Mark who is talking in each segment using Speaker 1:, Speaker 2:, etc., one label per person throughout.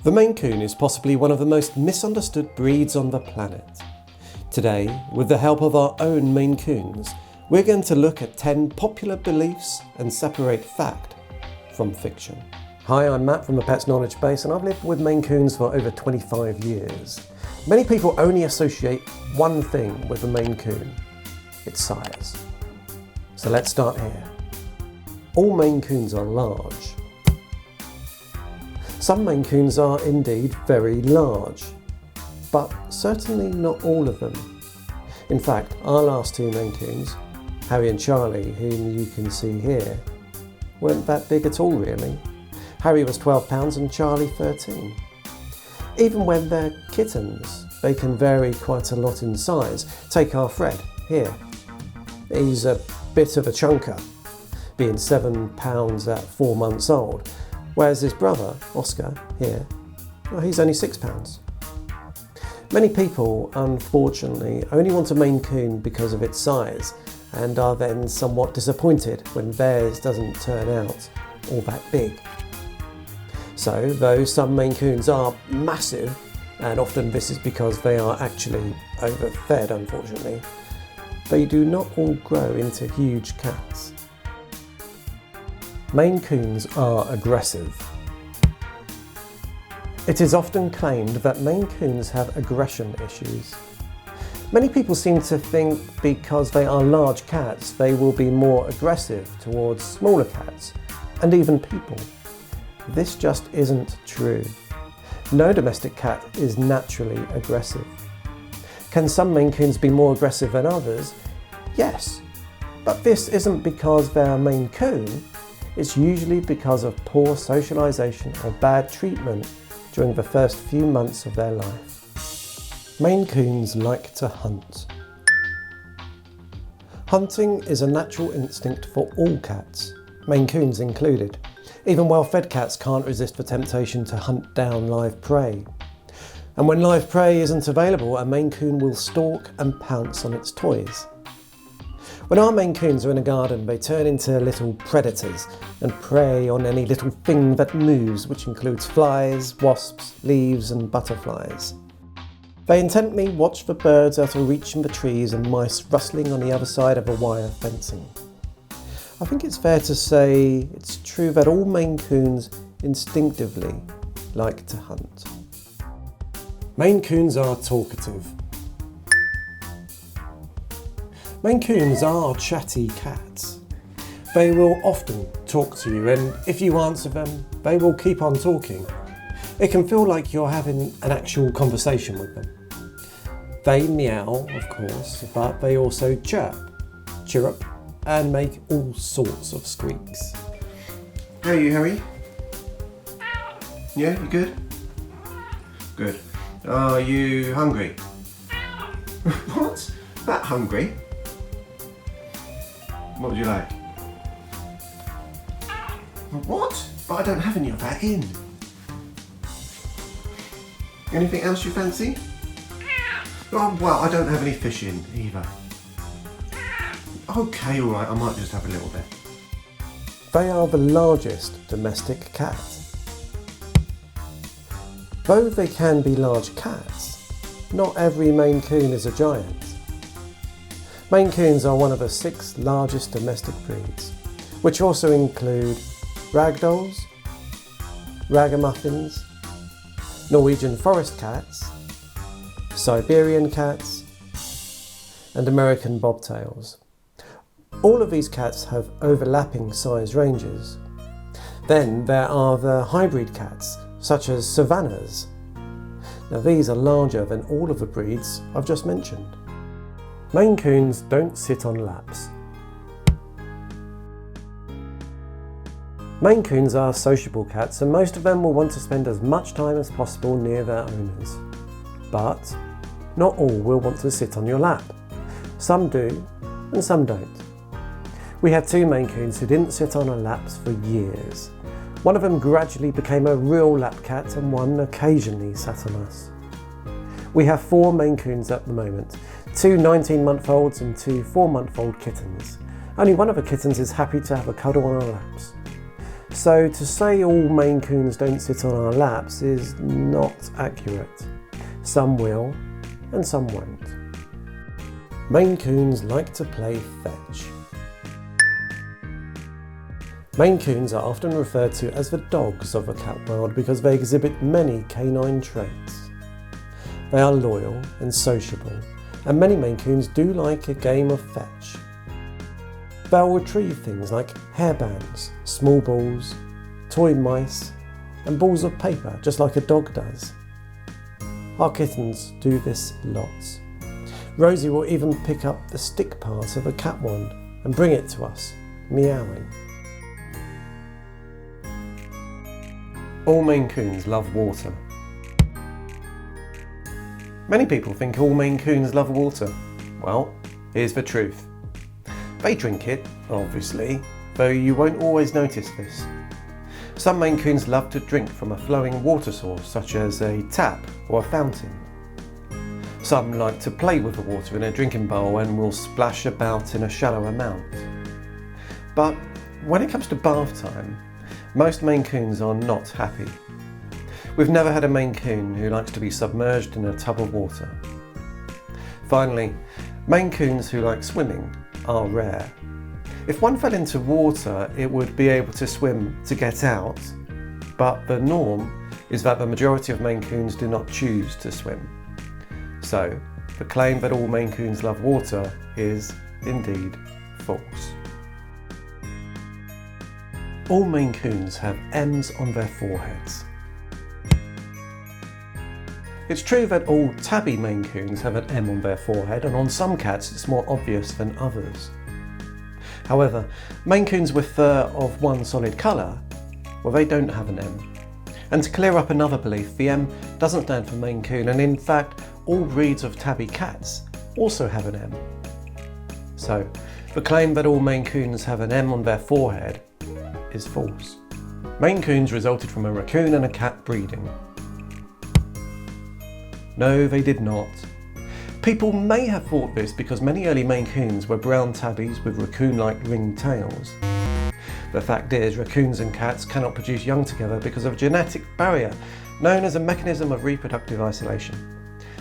Speaker 1: The Maine Coon is possibly one of the most misunderstood breeds on the planet. Today, with the help of our own Maine Coons, we're going to look at 10 popular beliefs and separate fact from fiction. Hi, I'm Matt from the Pets Knowledge Base, and I've lived with Maine Coons for over 25 years. Many people only associate one thing with the Maine Coon: its size. So let's start here. All Maine Coons are large. Some Maine Coons are indeed very large, but certainly not all of them. In fact, our last two Maine Coons, Harry and Charlie, whom you can see here, weren't that big at all really. Harry was 12 pounds and Charlie 13. Even when they're kittens, they can vary quite a lot in size. Take our Fred here. He's a bit of a chunker, being 7 pounds at 4 months old, whereas his brother, Oscar, here, well, he's only 6 pounds. Many people, unfortunately, only want a Maine Coon because of its size and are then somewhat disappointed when theirs doesn't turn out all that big. So, though some Maine Coons are massive, and often this is because they are actually overfed, unfortunately, they do not all grow into huge cats. Maine Coons are aggressive. It is often claimed that Maine Coons have aggression issues. Many people seem to think because they are large cats, they will be more aggressive towards smaller cats and even people. This just isn't true. No domestic cat is naturally aggressive. Can some Maine Coons be more aggressive than others? Yes, but this isn't because they're Maine Coon. It's usually because of poor socialisation or bad treatment during the first few months of their life. Maine Coons like to hunt. Hunting is a natural instinct for all cats, Maine Coons included. Even well-fed cats can't resist the temptation to hunt down live prey. And when live prey isn't available, a Maine Coon will stalk and pounce on its toys. When our Maine Coons are in a garden, they turn into little predators and prey on any little thing that moves, which includes flies, wasps, leaves and butterflies. They intently watch for birds out of reach in the trees and mice rustling on the other side of a wire fencing. I think it's fair to say it's true that all Maine Coons instinctively like to hunt. Maine Coons are talkative. Maine Coons are chatty cats. They will often talk to you, and if you answer them, they will keep on talking. It can feel like you're having an actual conversation with them. They meow, of course, but they also chirp, chirrup, and make all sorts of squeaks.
Speaker 2: How are you, Harry? Yeah, you good? Good. Are you hungry? What? That hungry? What would you like? What? But I don't have any of that in. Anything else you fancy? Oh, well, I don't have any fish in either. Okay, alright, I might just have a little bit.
Speaker 1: They are the largest domestic cat. Though they can be large cats, not every Maine Coon is a giant. Maine Coons are one of the 6 largest domestic breeds, which also include ragdolls, ragamuffins, Norwegian forest cats, Siberian cats, and American bobtails. All of these cats have overlapping size ranges. Then there are the hybrid cats, such as Savannahs. Now these are larger than all of the breeds I've just mentioned. Maine Coons don't sit on laps. Maine Coons are sociable cats, and most of them will want to spend as much time as possible near their owners. But not all will want to sit on your lap. Some do, and some don't. We had 2 Maine Coons who didn't sit on our laps for years. One of them gradually became a real lap cat, and one occasionally sat on us. We have 4 Maine Coons at the moment, 2 19-month-olds and 2 4-month-old kittens. Only one of the kittens is happy to have a cuddle on our laps. So to say all Maine Coons don't sit on our laps is not accurate. Some will and some won't. Maine Coons like to play fetch. Maine Coons are often referred to as the dogs of the cat world because they exhibit many canine traits. They are loyal and sociable, and many Maine Coons do like a game of fetch. They'll retrieve things like hairbands, small balls, toy mice, and balls of paper, just like a dog does. Our kittens do this lots. Rosie will even pick up the stick part of a cat wand and bring it to us, meowing. All Maine Coons love water. Many people think all Maine Coons love water. Well, here's the truth. They drink it, obviously, though you won't always notice this. Some Maine Coons love to drink from a flowing water source, such as a tap or a fountain. Some like to play with the water in a drinking bowl and will splash about in a shallow amount. But when it comes to bath time, most Maine Coons are not happy. We've never had a Maine Coon who likes to be submerged in a tub of water. Finally, Maine Coons who like swimming are rare. If one fell into water, it would be able to swim to get out, but the norm is that the majority of Maine Coons do not choose to swim. So, the claim that all Maine Coons love water is indeed false. All Maine Coons have M's on their foreheads. It's true that all tabby Maine Coons have an M on their forehead, and on some cats it's more obvious than others. However, Maine Coons with fur of one solid colour, well, they don't have an M. And to clear up another belief, the M doesn't stand for Maine Coon, and in fact all breeds of tabby cats also have an M. So, the claim that all Maine Coons have an M on their forehead is false. Maine Coons resulted from a raccoon and a cat breeding. No, they did not. People may have thought this because many early Maine Coons were brown tabbies with raccoon-like ringed tails. The fact is, raccoons and cats cannot produce young together because of a genetic barrier known as a mechanism of reproductive isolation.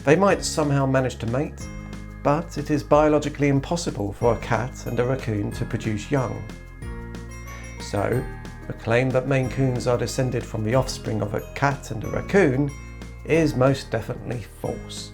Speaker 1: They might somehow manage to mate, but it is biologically impossible for a cat and a raccoon to produce young. So, the claim that Maine Coons are descended from the offspring of a cat and a raccoon is most definitely false.